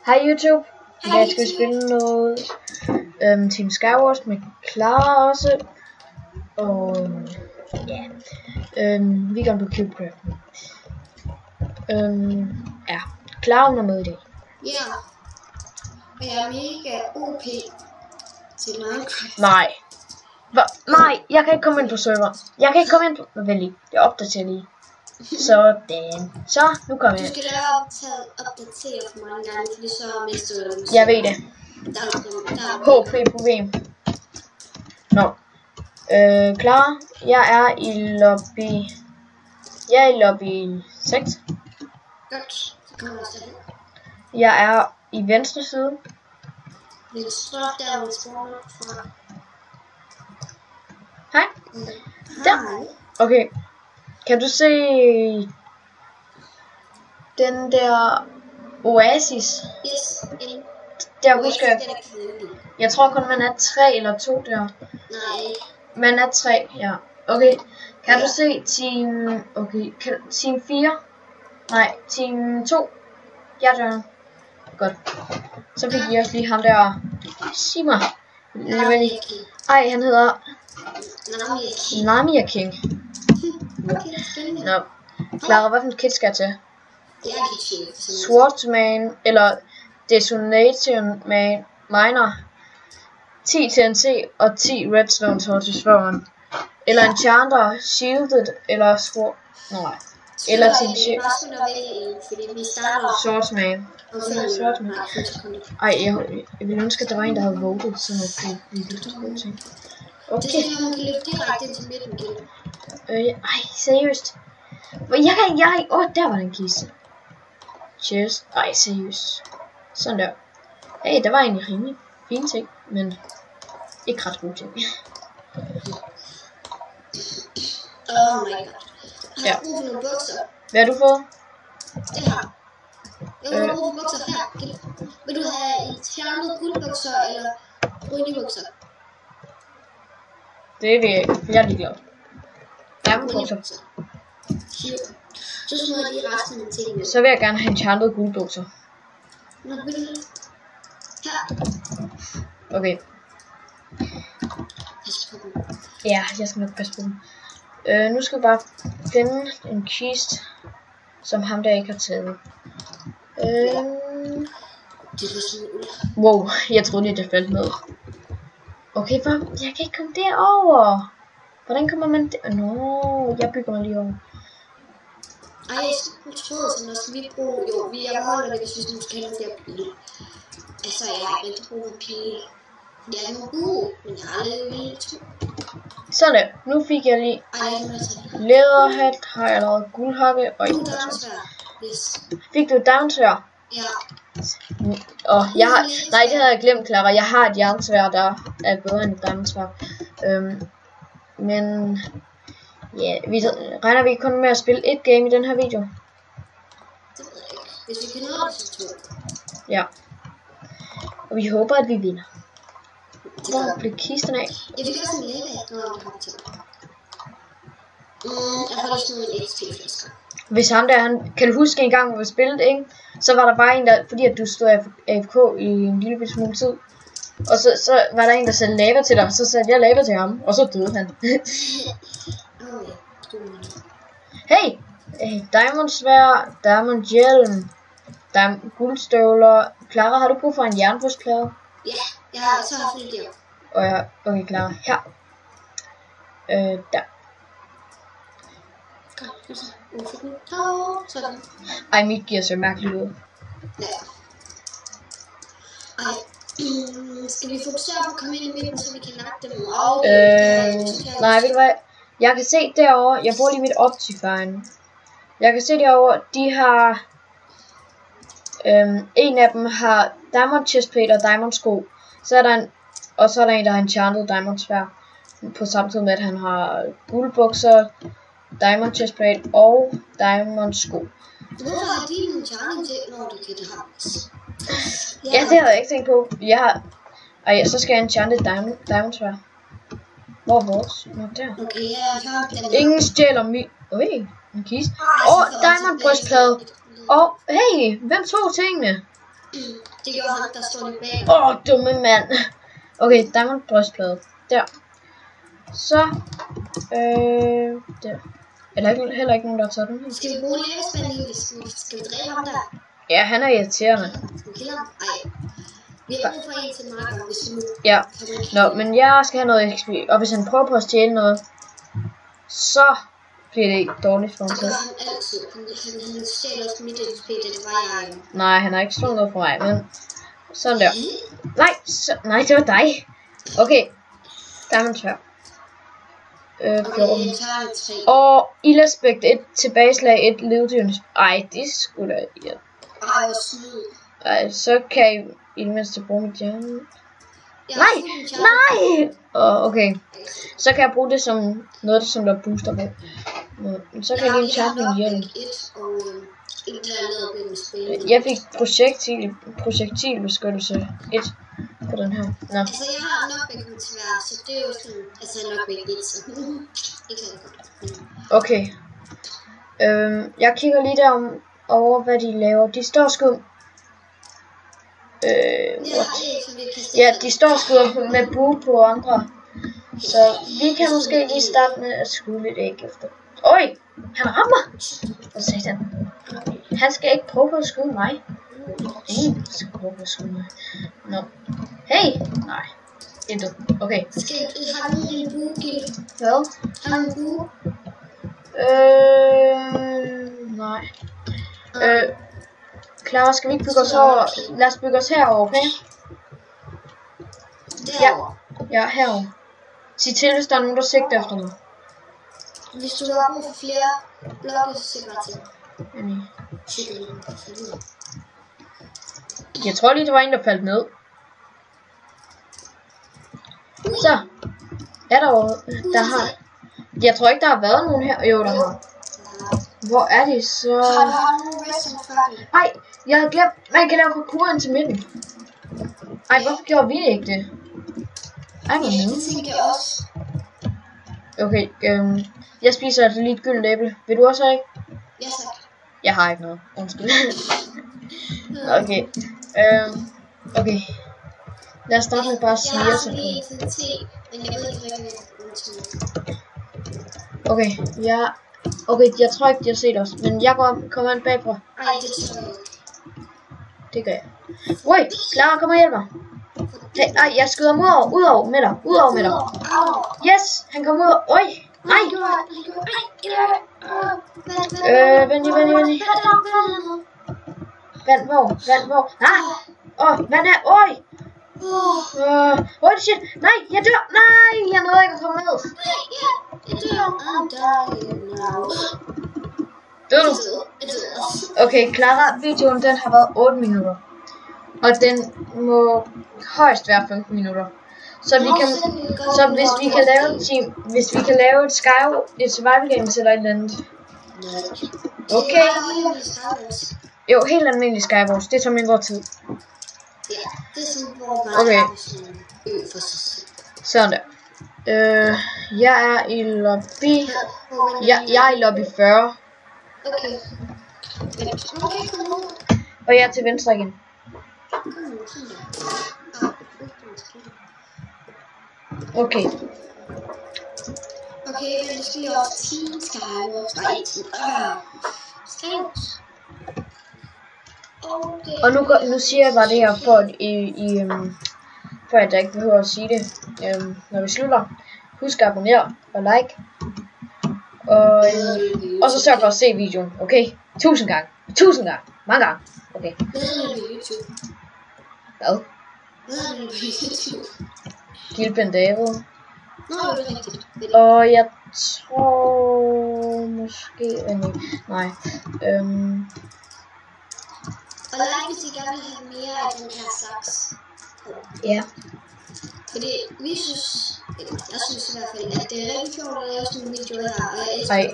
Hej YouTube. I dag skal vi spille noget Team Skywars med Clara også. Og ja, vi går på CubeCraft. Ja, Clara er med i dag. Ja, og jeg er mega OP til Minecraft. Nej. Nej, jeg kan ikke komme ind på server. Jeg kan ikke komme ind på... Vent lige, jeg opdaterer lige. Sådan. Så, nu kommer jeg. Du skal da opdatere for mange gange, fordi så mister du det. Jeg ved det. HP-problem. Nå. Klar. Jeg er i lobby... Jeg er i lobby 6. Godt, så kommer jeg selv. Jeg er i venstre side. Venstre, der hvor spawner fra. Hej. Der. Okay. Kan du se den der oasis? Yes, en. Der husker jeg. Jeg tror kun man er 3 eller 2 der. Nej. Man er 3, ja. Okay. Kan du se team... Okay. Team 4? Nej, team 2. Ja, der. Godt. Så fik I også lige ham der. Sig mig. Ej, han hedder... Namia King. Nå. Clara, hvad for en kit skal jeg til? Swordsman eller Detonation Man Miner. 10 TNT og 10 Redstone torches foran. Eller Enchanter, Shielded eller Sword. Nej. Eller til Swordsman. Ej, jeg ville ønske, at der var en, der havde votet, så jeg kunne løfte gode ting. Okay. Det skal man kan løfte direkte til midten igen. Ej, seriøst. Der var den kiste. Cheers. Ej, seriøst. Sådan der. Hey, der var egentlig rimelig fine ting, men ikke ret gode ting. Oh my god. Har du brug for nogle bukser? Hvad har du fået? Det har jeg. Har brug for bukser her. Vil du have enchanted guldbukser eller brune bukser? Det vil jeg ikke. Jeg er ligeglad. Diamondbukser. Så smider de resten af tingene. Så vil jeg gerne have enchanted guldbukser. Nå, vil du det? Her. Okay. Pas på dem. Ja, jeg skal nok passe på dem. Nu skal vi bare finde en kiste, som ham der ikke har taget. Det var sådan ud. Wow, jeg troede lige, det faldt ned. Okay, jeg kan ikke komme derover. Hvordan kommer man der? Nå, jeg bygger mig lige over. Ej, jeg troede sådan også, vi bruger jo, jeg holder det, hvis vi nu skal have flere pile. Altså, jeg har ikke brug for pile. Jeg er nu god, men jeg har aldrig vildt to. Sådan, nu fik jeg lige læderhat, har jeg allerede guldhakke og ikke yes. Fik du downsvær? Ja. Jeg har, nej, det havde jeg glemt, Clara. Jeg har et jernsvær, der er bedre end et downsvær. Men ja, vi regner vi kun med at spille et game i den her video. Det ved jeg ikke. Hvis vi kan nå det, så 2. Ja. Og vi håber, at vi vinder. Hvor blev kisterne af? Jeg fik også en læge, når jeg har til. Jeg har også nogle XP-flasker. Hvis ham der, kan du huske en gang, hvor vi spillede, ikke? Så var der bare en der, fordi at du stod AFK i en lille smule tid. Og så var der en, der satte lava til dig, og så satte jeg lava til ham, og så døde han. Hey! Diamond svær, diamond hjelm, guldstøvler. Clara, har du brug for en jernbrugsplade? Ja, jeg har så haft det der. Og ja, okay, Clara, her. Der. Sådan. Ej, mit giver så mærkeligt ud. Ja. Ej. Skal vi fokusere på at komme ind i midten, så vi kan nakke dem? Nej, ved du hvad? Jeg kan se derovre, jeg bruger lige mit Optifine. Jeg kan se derovre, de har... en af dem har diamond chestplate og diamond sko. Så er der en... Og så er der en, der har enchanted diamond sværd. På samtidig med, at han har guldbukser, diamond chestplate og diamond sko. Hvorfor har de en enchanted til, når du kan det have? Ja, det havde jeg ikke tænkt på. Jeg har... Ej, så skal jeg enchante diamond sværd. Hvor er vores? Nå, der. Okay, jeg har den. Ingen stjæler min... en kiste. Diamond brystplade. Hey, hvem tog tingene? Det gjorde ham, der står lige bag. Dumme mand. Okay, diamond brystplade. Der. Så. Der. Eller heller ikke nogen, der har taget den her. Skal vi bruge levespanden i? Skal vi dræbe ham der? Ja, han er irriterende. Skal vi kille ham? Ej. Vi har brug for en til marker, hvis vi nu... Ja. Nå, men jeg skal have noget XP. Og hvis han prøver på at stjæle noget, så bliver det dårligt for ham selv. Det gør han altid. Han stjæler også mit XP, det var jeg. Nej, han har ikke slået noget for mig, men... Sådan der. Nej, det var dig. Okay. Diamond tør. 14. Og ildaspekt 1, tilbageslag 1, levdyrens... Ej, det skulle da... Ja. Ej, hvor snyd. Ej, så kan I i det mindste bruge mit hjerne. Nej! Okay. Så kan jeg bruge det som noget, som der booster på. Så kan jeg give en champion hjelm. Jeg fik projektilbeskyttelse 1 på den her. Nå. Altså, jeg har nok væk mit svær, så det er jo sådan... Altså, jeg har nok væk 1, så... Ikke så godt. Okay. Jeg kigger lige over, hvad de laver. De står sgu... Ja, de står sgu med bue på andre. Så vi kan måske lige starte med at skyde lidt æg efter. Øj! Han rammer! Hvad sagde han? Han skal ikke prøve på at skyde mig. Ingen skal prøve på at skyde mig. Nå. Hey! Nej. Det er dumt. Okay. Har du en bue, Gil? Hvad? Har du en bue? Nej. Clara, skal vi ikke bygge os over? Lad os bygge os herover, okay? Derovre? Ja, herover. Sig til, hvis der er nogen, der sigter efter mig. Hvis du har brug for flere blokke, så sig bare til. Jeg tror lige, der var en, der faldt ned. Så. Er der har... Jeg tror ikke, der har været nogen her. Jo, der har. Hvor er de så? Ej, jeg havde glemt. Man kan lave parkour ind til midten. Ej, hvorfor gjorde vi ikke det? Ej, hvor det tænker jeg også. Okay, jeg spiser altså lige et gyldent æble. Vil du også ikke? Ja, tak. Jeg har ikke noget. Undskyld. Okay. Okay. Lad os starte med bare at sige os. Okay, okay, jeg tror ikke, de har set os. Men jeg kommer ind bagfra. Nej, det tror jeg ikke. Det gør jeg. Ui, Clara, kom og hjælp mig. Hey, ej, jeg skyder ham udover med dig. Yes, han kom ud. Oj, nej. Venlig. Vand hvor? Vand er, oj. Shit, nej, jeg dør. Nej, jeg nåede ikke at komme ned. Død du? Okay, Clara, videoen den har været 8 minutter. Og den må højst være 15 minutter. Så hvis vi kan lave et survival game eller et eller andet. Okay. Jo, helt almindelig Skywars. Det tager mindre tid. Okay. Sådan der. Jeg er i lobby. Jeg er i lobby 40. Okay. Og jeg er til venstre igen. Okay. Okay, men det skal lige over 10 Skywars. Nej, 10. Skywars. Og nu siger jeg bare det her, for at jeg ikke behøver at sige det, når vi slutter. Husk at abonnere og like. Og så sørg for at se videoen, okay? 1000 gange. Mange gange. Okay. Hvad? Gil Bendavo. Og jeg tror måske... Nej. Og like, hvis I gerne vil have mere af den her slags. Ja. Fordi vi synes, jeg synes i hvert fald, at det er rigtig sjovt at lave sådan en video her, og jeg elsker det.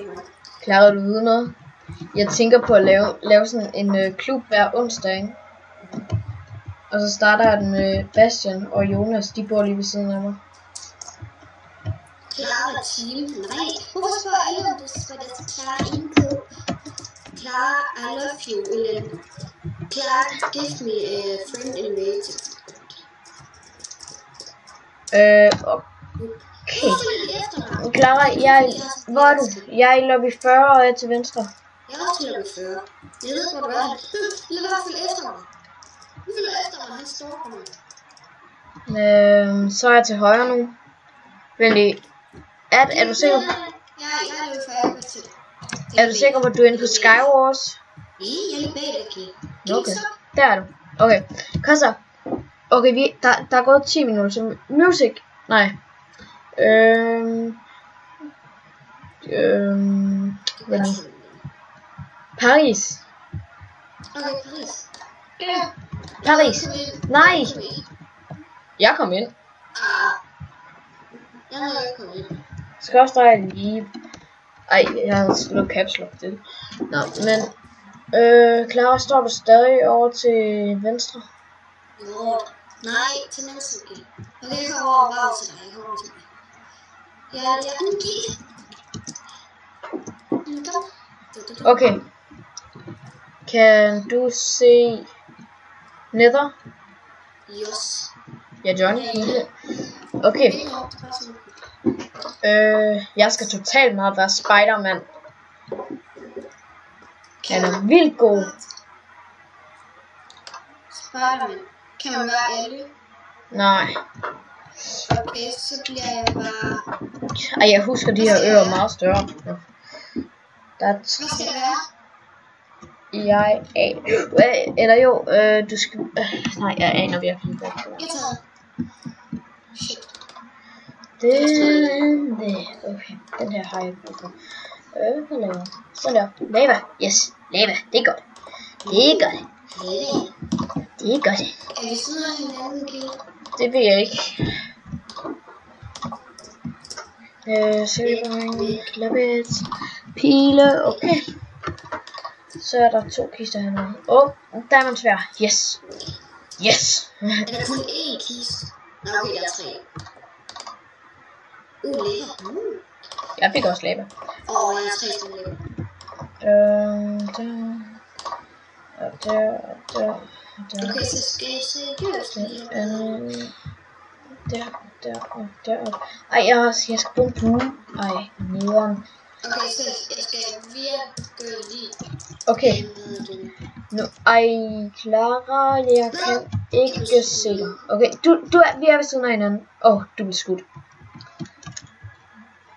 Klarer du vide noget? Jeg tænker på at lave sådan en klub hver onsdag, ikke? Og så starter jeg den med Bastian og Jonas, de bor lige ved siden af mig. Clara team? Nej. Hvorfor spørger alle om det? For det er Clara indkøb. Clara, I love you, eller Clara, give me a friend invited. Okay. Clara, hvor er du? Jeg er i lobby 40 og er til venstre. Jeg er også til lobby 40. Jeg ved ikke, hvor du er. Lad være følge efter mig. Nu følger efter mig, han står mig. Så er jeg til højre nu. Venlig. Er du sikker? Ja, jeg er lobby 40 til. Er du sikker på, at du er inde på Skywars? Ja, jeg er lige bag dig, Okay, der er du. Okay, kom så. Okay, der er gået 10 minutter, så music. Nej. Paris. Okay, Paris. Paris. Nej. Jeg kom ind. Jeg har ikke kommet ind. Skal også dreje lige. Ej, jeg havde slået caps lock til. Nå, men Clara, står du stadig over til venstre? Jo. Nej, til venstre. Okay, jeg kommer over til dig. Okay. Kan du se Nether? Yes. Ja, Johnny. Okay. Jeg skal totalt meget være Spider-Man. Han er vildt god. Spider-Man. Kan man være alle? Nej. Okay, så bliver jeg bare... Ej, jeg husker de her ører meget større. Hvad skal det være? Eller jo, du skal... nej, jeg aner virkelig ikke. Jeg tager. Shit. Okay, den her har jeg brug for. Hvad laver jeg? Sådan der. Lava. Yes, lava. Det er godt. Det er godt. Det er godt. Er vi siden af hinanden, Gil? Det ved jeg ikke. Silverring, klappet, pile, okay. Så er der 2 kister hernede. Diamond svær. Yes. Yes. Er der kun én kiste? Nå, okay, jeg er 3. Lava. Jeg fik også lava. Jeg er 3 stykker lava. Der. Okay, så skal jeg se der. Ej, jeg skal bruge en bue. Ej, nederen. Okay, så jeg skal virkelig... Okay. Nu, Clara, jeg kan ikke se dig. Okay, vi er ved siden af hinanden. Du bliver skudt.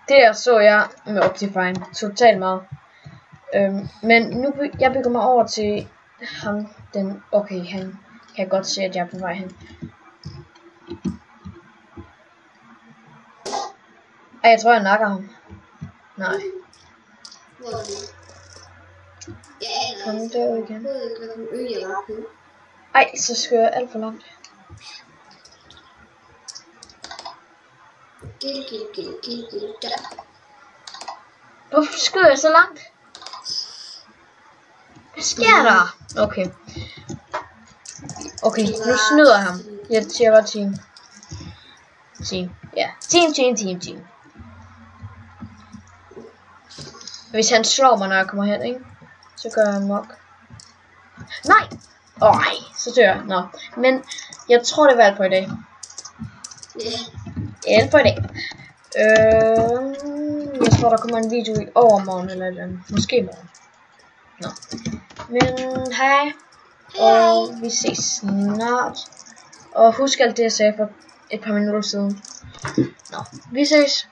Det der så jeg med Optifine totalt meget. Men nu jeg bygger mig over til ham. Okay, han kan godt se, at jeg er på vej hen. Ej, jeg tror, jeg nakker ham. Nej. Kom derud igen. Ej, så skører jeg alt for langt. Hvorfor skører jeg så langt? Hvad sker der? Okay, nu snyder jeg ham. Jeg siger bare team. Ja, team. Hvis han slår mig, når jeg kommer hen, ikke? Så gør jeg mok. Nej! Så dør jeg. Nå. Men jeg tror, det var alt for i dag. Alt for i dag. Jeg tror, der kommer en video i overmorgen eller et eller andet. Måske morgen. Nå. Men hej. Og vi ses snart. Og husk alt det, jeg sagde for et par minutter siden. Nå, vi ses.